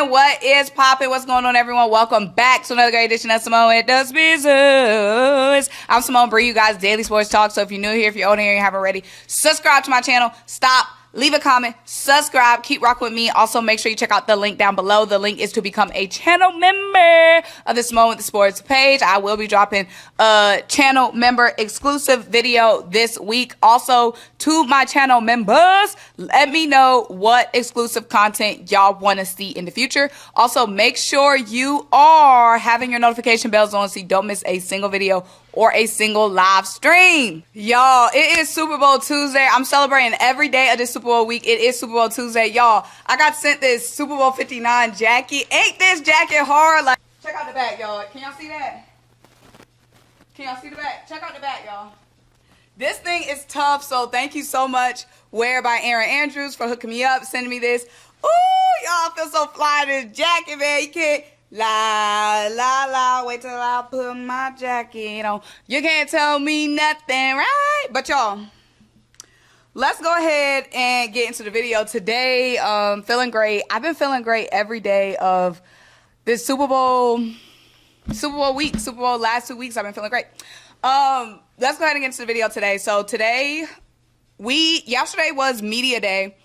man, what is poppin'? What's going on, everyone? Welcome back to another great edition of Symone Does Business. I'm Symone, bring you guys daily sports talk. So if you're new here, if you're old here and you haven't already, subscribe to my channel. Stop. Leave a comment, subscribe, keep rocking with me. Also, make sure you check out the link down below. The link is to become a channel member of the Symone with the Sports page. I will be dropping a channel member exclusive video this week. Also, to my channel members, let me know what exclusive content y'all want to see in the future. Also, make sure you are having your notification bells on so you don't miss a single video or a single live stream. Y'all, it is Super Bowl Tuesday. I'm celebrating every day of this Super Bowl week. It is Super Bowl Tuesday. Y'all, I got sent this Super Bowl 59 jacket. Ain't this jacket hard? Like, check out the back, y'all. Can y'all see that? Can y'all see the back? Check out the back, y'all. This thing is tough, so thank you so much, Wear by Aaron Andrews, for hooking me up, sending me this. Ooh, y'all feel so fly in this jacket, man. You can't. La, la, la, wait till I put my jacket on. You can't tell me nothing, right? But y'all, let's go ahead and get into the video today. Feeling great. I've been feeling great every day of this Super Bowl week. Super Bowl last 2 weeks, I've been feeling great. Let's go ahead and get into the video today. So today, yesterday was media day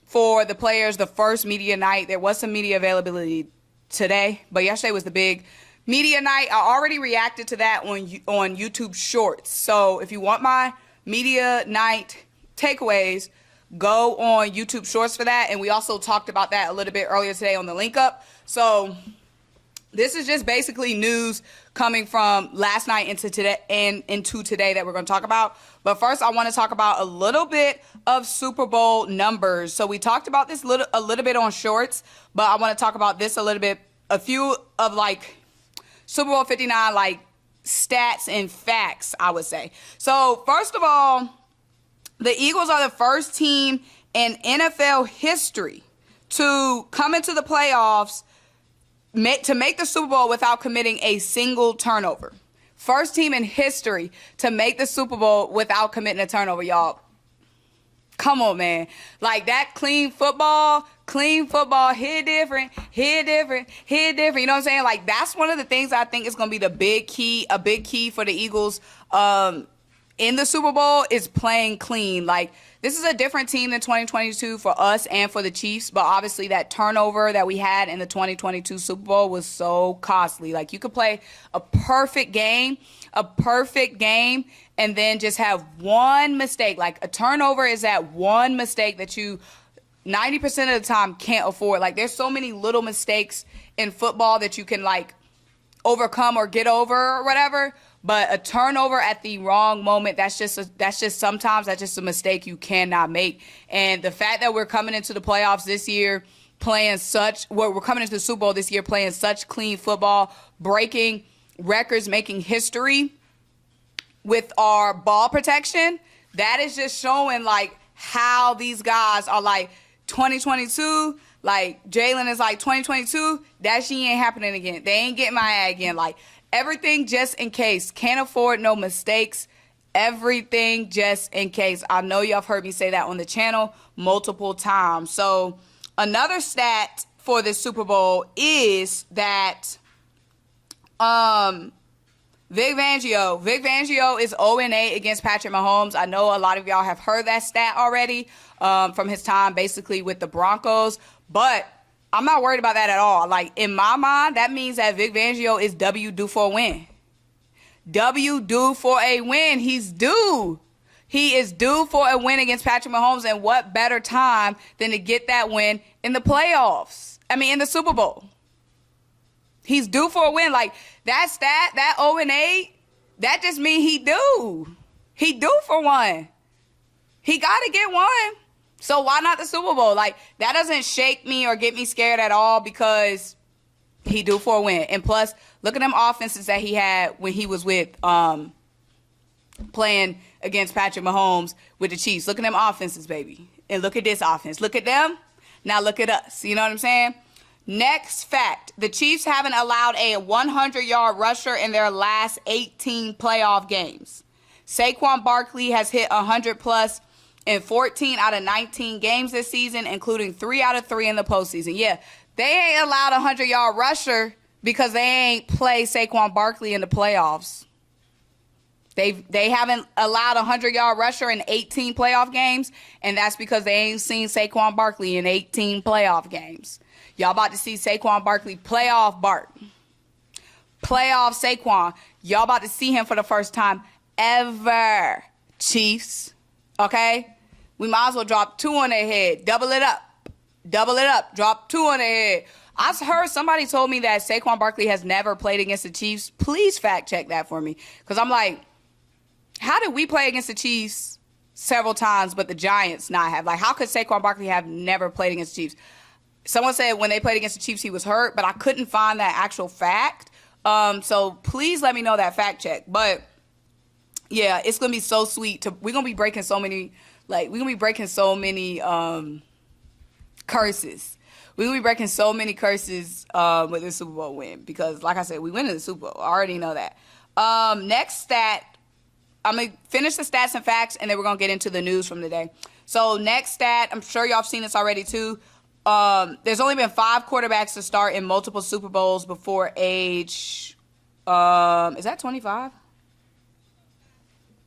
for the players, the first media night. There was some media availability today, but yesterday was the big media night. I already reacted to that on YouTube Shorts. So if you want my media night takeaways, go on YouTube Shorts for that. And we also talked about that a little bit earlier today on the link up. So this is just basically news coming from last night into today and into today that we're going to talk about. But first, I want to talk about a little bit of Super Bowl numbers. So we talked about this a little bit on Shorts, but I want to talk about this a little bit. A few of like Super Bowl 59 like stats and facts, I would say. So first of all, the Eagles are the first team in NFL history to come into the playoffs to make the Super Bowl without committing a single turnover. First team in history to make the Super Bowl without committing a turnover, y'all. Come on, man. Like that clean football, hit different. You know what I'm saying? Like that's one of the things I think is going to be a big key for the Eagles in the Super Bowl is playing clean. Like this is a different team than 2022 for us and for the Chiefs, but obviously that turnover that we had in the 2022 Super Bowl was so costly. Like you could play a perfect game, and then just have one mistake. Like a turnover is that one mistake that you 90% of the time can't afford. Like there's so many little mistakes in football that you can like overcome or get over or whatever. But a turnover at the wrong moment, that's just a mistake you cannot make. And the fact that we're coming into the playoffs this year we're coming into the Super Bowl this year playing such clean football, breaking records, making history with our ball protection, that is just showing like how these guys are like 2022. Like Jalen is like 2022. That shit ain't happening again. They ain't getting my ad again. Like everything just in case. Can't afford no mistakes. Everything just in case. I know y'all have heard me say that on the channel multiple times. So another stat for this Super Bowl is that Vic Fangio is 0-8 against Patrick Mahomes. I know a lot of y'all have heard that stat already from his time basically with the Broncos, but I'm not worried about that at all. Like in my mind, that means that Vic Fangio is due for a win. Due for a win. He's due. He is due for a win against Patrick Mahomes, and what better time than to get that win in the playoffs? I mean, in the Super Bowl. He's due for a win. Like that stat, that 0-8, that just means he due. He due for one. He got to get one. So why not the Super Bowl? Like that doesn't shake me or get me scared at all because he due for a win. And plus, look at them offenses that he had when he was with playing against Patrick Mahomes with the Chiefs. Look at them offenses, baby. And look at this offense. Look at them. Now look at us. You know what I'm saying? Next fact, the Chiefs haven't allowed a 100-yard rusher in their last 18 playoff games. Saquon Barkley has hit 100-plus in 14 out of 19 games this season, including 3 out of 3 in the postseason. Yeah, They ain't allowed a 100-yard rusher because they ain't played Saquon Barkley in the playoffs. They haven't allowed a 100-yard rusher in 18 playoff games, and that's because they ain't seen Saquon Barkley in 18 playoff games. Y'all about to see Saquon Barkley playoff Saquon. Y'all about to see him for the first time ever, Chiefs. Okay? We might as well drop 2 on their head. Double it up. Drop 2 on their head. I heard somebody told me that Saquon Barkley has never played against the Chiefs. Please fact check that for me. Because I'm like, how did we play against the Chiefs several times, but the Giants not have? Like, how could Saquon Barkley have never played against the Chiefs? Someone said when they played against the Chiefs, he was hurt, but I couldn't find that actual fact. So please let me know that fact check. But yeah, it's gonna be so sweet. We're gonna be breaking so many, curses. We're gonna be breaking so many curses with the Super Bowl win because, like I said, we win in the Super Bowl. I already know that. Next stat. I'm going to finish the stats and facts, and then we're going to get into the news from the day. So, next stat, I'm sure y'all have seen this already, too. There's only been 5 quarterbacks to start in multiple Super Bowls before age... is that 25?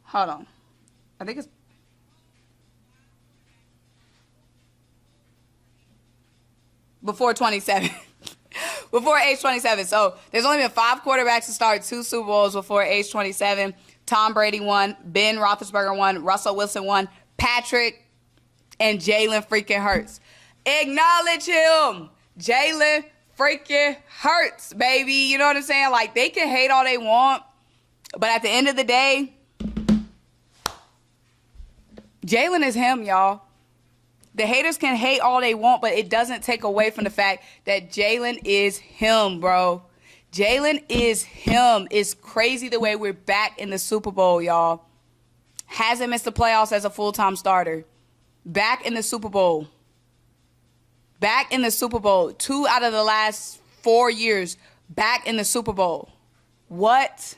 Hold on. I think it's... Before 27. Before age 27. So, there's only been 5 quarterbacks to start 2 Super Bowls before age 27. Tom Brady won, Ben Roethlisberger won, Russell Wilson won, Patrick and Jalen freaking Hurts. Acknowledge him. Jalen freaking Hurts, baby. You know what I'm saying? Like, they can hate all they want, but at the end of the day, Jalen is him, y'all. The haters can hate all they want, but it doesn't take away from the fact that Jalen is him, bro. Jalen is him. It's crazy the way we're back in the Super Bowl, y'all. Hasn't missed the playoffs as a full-time starter. Back in the Super Bowl. 2 out of the last 4 years back in the Super Bowl. What?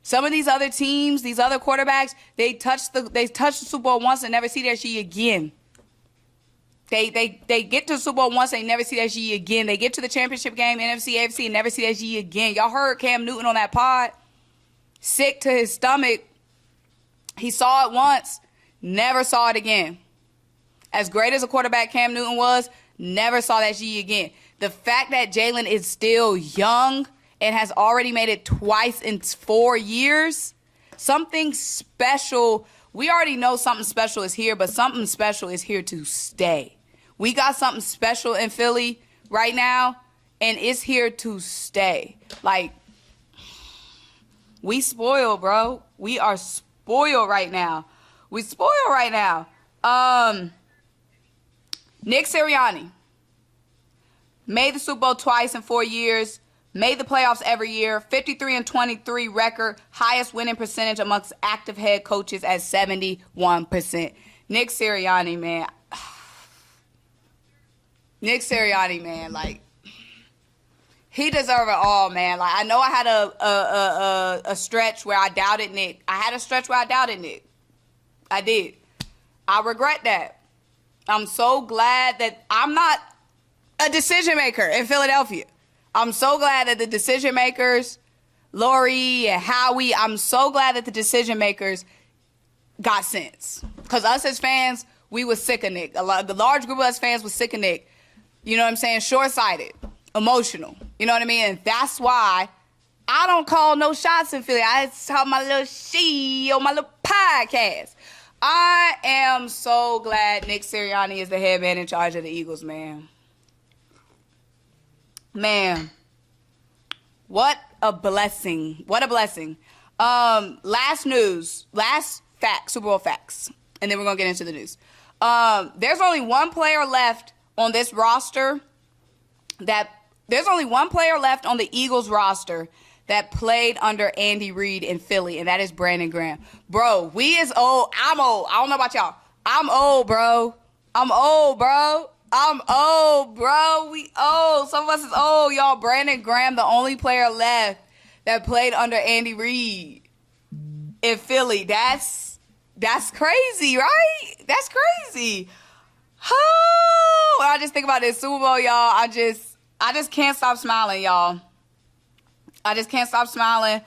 Some of these other teams, these other quarterbacks, they touched the Super Bowl once and never see their shit again. They get to the Super Bowl once, they never see that G again. They get to the championship game, NFC, AFC, and never see that G again. Y'all heard Cam Newton on that pod. Sick to his stomach. He saw it once, never saw it again. As great as a quarterback Cam Newton was, never saw that G again. The fact that Jalen is still young and has already made it twice in 4 years, something special. We already know something special is here, but something special is here to stay. We got something special in Philly right now, and it's here to stay. Like, we spoiled, bro. We are spoiled right now. Nick Sirianni made the Super Bowl twice in 4 years, made the playoffs every year, 53-23 record, highest winning percentage amongst active head coaches at 71%. Nick Sirianni, man. Like, he deserves it all, man. Like, I know I had a stretch where I doubted Nick. I did. I regret that. I'm so glad that I'm not a decision maker in Philadelphia. I'm so glad that the decision makers, Lori and Howie, I'm so glad that the decision makers got sense. Because us as fans, we were sick of Nick. The large group of us fans was sick of Nick. You know what I'm saying? Short-sighted. Emotional. You know what I mean? And that's why I don't call no shots in Philly. I talk my little shit on my little podcast. I am so glad Nick Sirianni is the head man in charge of the Eagles, man. Man. What a blessing. Last news. Last facts. Super Bowl facts. And then we're going to get into the news. There's only one player left on this roster there's only one player left on the Eagles roster that played under Andy Reid in Philly, and that is Brandon Graham. Bro, we is old. I'm old. I don't know about y'all. I'm old, bro. We old. Some of us is old, y'all. Brandon Graham, the only player left that played under Andy Reid in Philly. That's crazy, right? That's crazy. when I just think about this Super Bowl, y'all, I just can't stop smiling, y'all. I just can't stop smiling.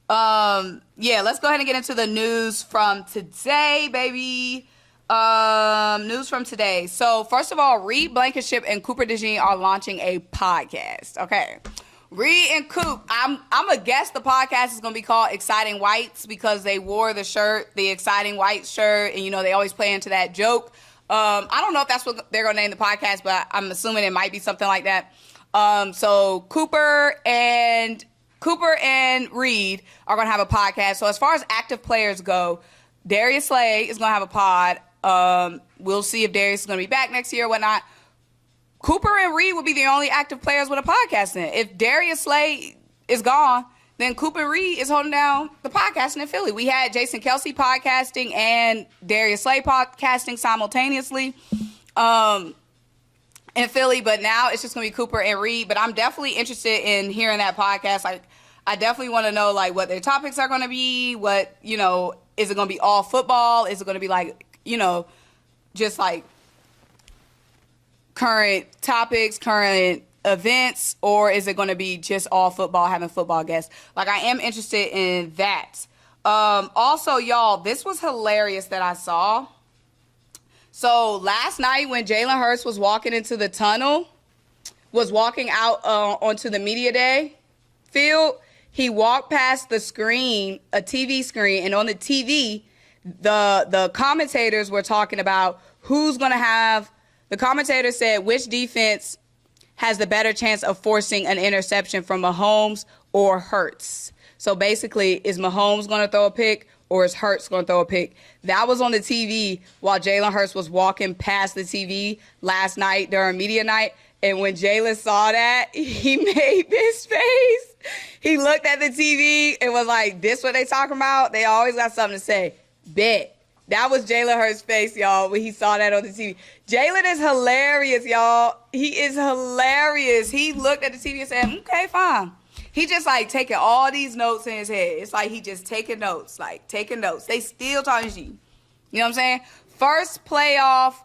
Yeah, let's go ahead and get into the news from today, baby. News from today. So, first of all, Reed Blankenship and Cooper DeJean are launching a podcast. Okay. Reed and Coop, I'm gonna guess the podcast is gonna be called Exciting Whites because they wore the shirt, the Exciting White shirt, and you know they always play into that joke. I don't know if that's what they're gonna name the podcast, but I'm assuming it might be something like that. So Cooper and Reed are gonna have a podcast. So as far as active players go, Darius Slay is gonna have a pod. We'll see if Darius is gonna be back next year or whatnot. Cooper and Reed will be the only active players with a podcast in it. If Darius Slay is gone, then Cooper and Reed is holding down the podcasting in Philly. We had Jason Kelsey podcasting and Darius Slay podcasting simultaneously in Philly, but now it's just going to be Cooper and Reed. But I'm definitely interested in hearing that podcast. Like, I definitely want to know, like, what their topics are going to be. What, you know, is it going to be all football? Is it going to be, like, you know, just, like, current topics, current events, or is it going to be just all football, having football guests? Like, I am interested in that. Also, y'all, this was hilarious that I saw. So last night when Jalen Hurts was walking into the tunnel, was walking out onto the media day field, he walked past the screen, a TV screen, and on the TV, the commentators were talking about who's going to have. The commentator said which defense has the better chance of forcing an interception from Mahomes or Hurts. So basically, is Mahomes going to throw a pick or is Hurts going to throw a pick? That was on the TV while Jalen Hurts was walking past the TV last night during media night. And when Jalen saw that, he made this face. He looked at the TV and was like, this what they talking about? They always got something to say. Bet. That was Jalen Hurts' face, y'all, when he saw that on the TV. Jalen is hilarious, y'all. He is hilarious. He looked at the TV and said, okay, fine. He just, like, taking all these notes in his head. It's like he just taking notes, like, taking notes. They still talking shit. You know what I'm saying? First playoff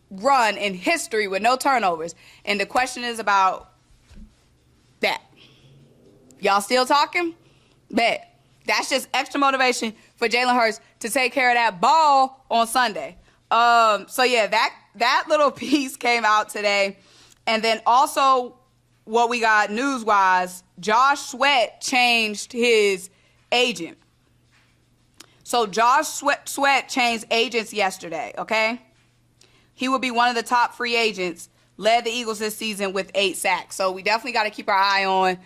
run in history with no turnovers. And the question is about that. Y'all still talking? Bet. That's just extra motivation for Jalen Hurts to take care of that ball on Sunday. So yeah, that little piece came out today. And then also what we got news-wise, Josh Sweat changed his agent. So Josh Sweat changed agents yesterday, okay? He will be one of the top free agents, led the Eagles this season with 8 sacks. So we definitely got to keep our eye on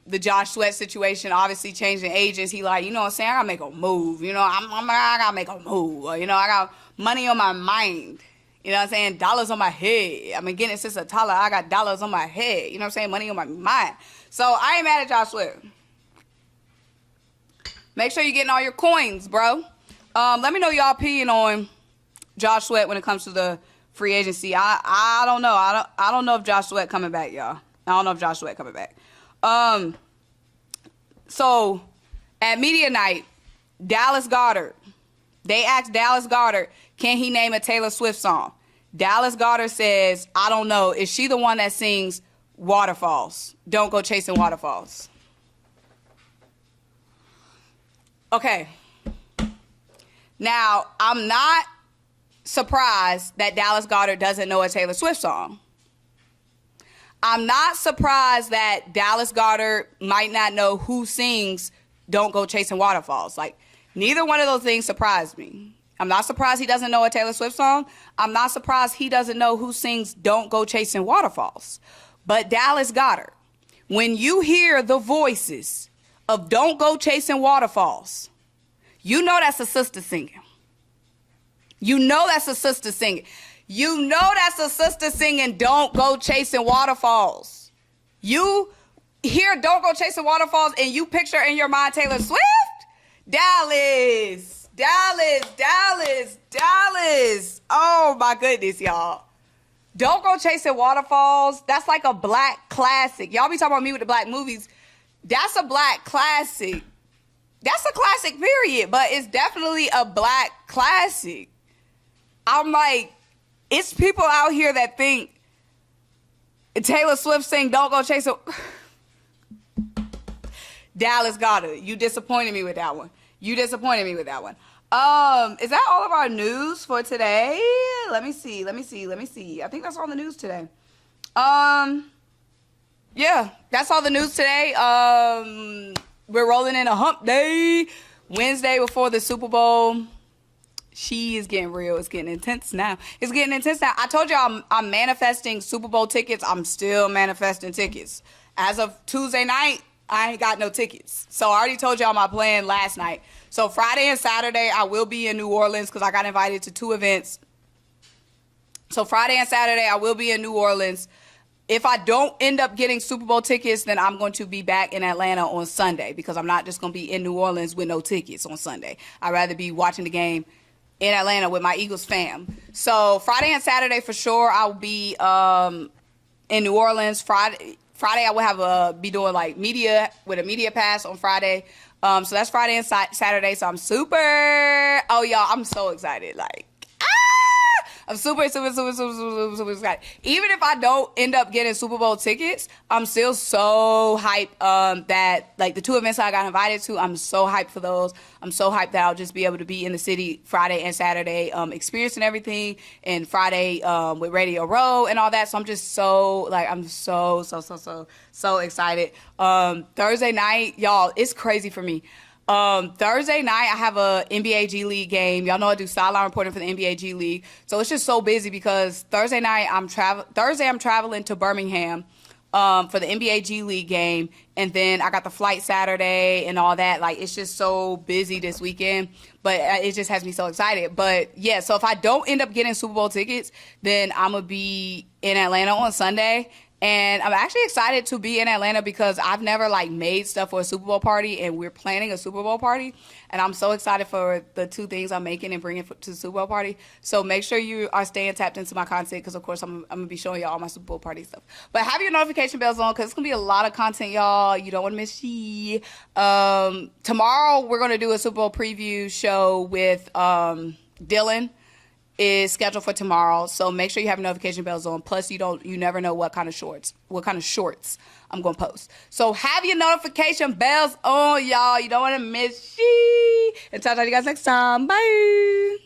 the Josh Sweat situation. Obviously changing agents, he like, you know what I'm saying, I gotta make a move, you know, I gotta make a move, you know, I got money on my mind, you know what I'm saying, dollars on my head, I've been getting it since a toddler, I got dollars on my head, you know what I'm saying, money on my mind. So I ain't mad at Josh Sweat. Make sure you're getting all your coins, bro. Let me know y'all opinion on Josh Sweat when it comes to the free agency. I don't know. I don't know if Josh Sweat coming back, y'all. I don't know if Josh Sweat coming back. So at media night, Dallas Goedert, they asked Dallas Goedert, can he name a Taylor Swift song? Dallas Goedert says, I don't know. Is she the one that sings Waterfalls? Don't go chasing waterfalls. Okay. Now, I'm not surprised that Dallas Goedert doesn't know a Taylor Swift song. I'm not surprised that Dallas Goedert might not know who sings Don't Go Chasing Waterfalls. Like, neither one of those things surprised me. I'm not surprised he doesn't know a Taylor Swift song. I'm not surprised he doesn't know who sings Don't Go Chasing Waterfalls. But Dallas Goedert, when you hear the voices of Don't Go Chasing Waterfalls, you know that's a sister singing. You know that's a sister singing. You know that's a sister singing Don't Go Chasing Waterfalls. You hear Don't Go Chasing Waterfalls and you picture in your mind Taylor Swift? Dallas. Oh my goodness, y'all. Don't Go Chasing Waterfalls. That's like a black classic. Y'all be talking about me with the black movies. That's a black classic. That's a classic, period. But it's definitely a black classic. I'm like, It's people out here that think Taylor Swift saying don't go chase a Dallas got it. You disappointed me with that one. Is that all of our news for today? Let me see. I think that's all the news today. Yeah, that's all the news today. We're rolling in a hump day. Wednesday before the Super Bowl. She is getting real. It's getting intense now. I told y'all I'm manifesting Super Bowl tickets. I'm still manifesting tickets. As of Tuesday night, I ain't got no tickets. So I already told y'all my plan last night. So Friday and Saturday, I will be in New Orleans because I got invited to 2 events. So Friday and Saturday, I will be in New Orleans. If I don't end up getting Super Bowl tickets, then I'm going to be back in Atlanta on Sunday because I'm not just going to be in New Orleans with no tickets on Sunday. I'd rather be watching the game in Atlanta with my Eagles fam. So Friday and Saturday for sure I'll be in New Orleans. Friday I will have be doing like media with a media pass on Friday. So that's Friday and Saturday. So I'm I'm so excited. Like I'm super excited. Even if I don't end up getting Super Bowl tickets, I'm still so hyped that like the 2 events I got invited to, I'm so hyped for those. I'm so hyped that I'll just be able to be in the city Friday and Saturday, experiencing everything, and Friday with Radio Row and all that. So I'm just so excited. Thursday night, y'all, it's crazy for me. Thursday night, I have a NBA G League game. Y'all know I do sideline reporting for the NBA G League. So it's just so busy because Thursday night, I'm traveling to Birmingham for the NBA G League game. And then I got the flight Saturday and all that. Like, it's just so busy this weekend. But it just has me so excited. But, yeah, so if I don't end up getting Super Bowl tickets, then I'm going to be in Atlanta on Sunday. And I'm actually excited to be in Atlanta because I've never like made stuff for a Super Bowl party, and we're planning a Super Bowl party. And I'm so excited for the 2 things I'm making and bringing to the Super Bowl party. So make sure you are staying tapped into my content because, of course, I'm going to be showing y'all all my Super Bowl party stuff. But have your notification bells on because it's going to be a lot of content, y'all. You don't want to miss she. Tomorrow, we're going to do a Super Bowl preview show with Dylan. Is scheduled for tomorrow, so make sure you have notification bells on. Plus, you never know what kind of shorts I'm gonna post. So have your notification bells on, y'all. You don't want to miss she. And talk to you guys next time. Bye.